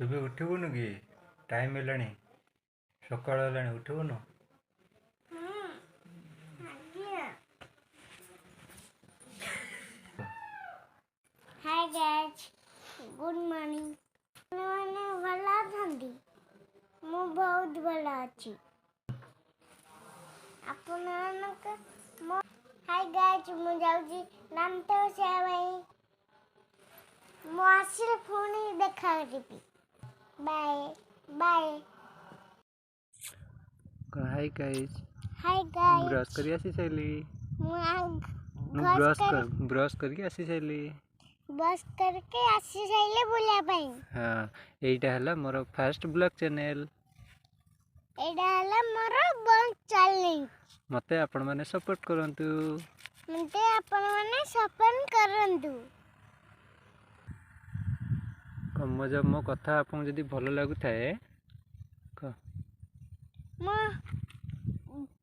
सुबह उठबुनु कि टाइम है सकाल है उठबुनु हाय गाइस गुड मॉर्निंग मैंने भला थंदी मु बहुत भला अछि आपनक हाय गाइस मु जाउजी नामते से भाई मु आसिले फोन देखा करबी bye bye hi guys brush करी आसी सैली ब्रश करके आसी सैली बस करके आसी सैले बोलिया पई हां एटा हला मोर फर्स्ट ब्लॉग चैनल एटा हला मोर ब्लॉग चैनल मते आपण माने सपोर्ट करंतु जब मो कथा आपन जदी भलो लागु थाए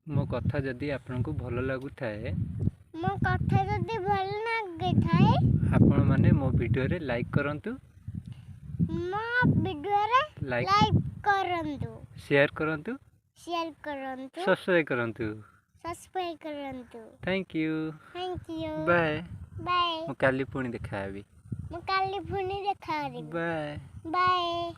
मो कथा जदी आपन को भलो लागु थाए मो कथा जदी भल लागे थाए आपण माने मो वीडियो रे लाइक करंतु मो वीडियो रे लाइक करंतु शेयर करंतु सब्सक्राइब करंतु थैंक यू बाय बाय मो काली पुणी देखा आबी बाय बाय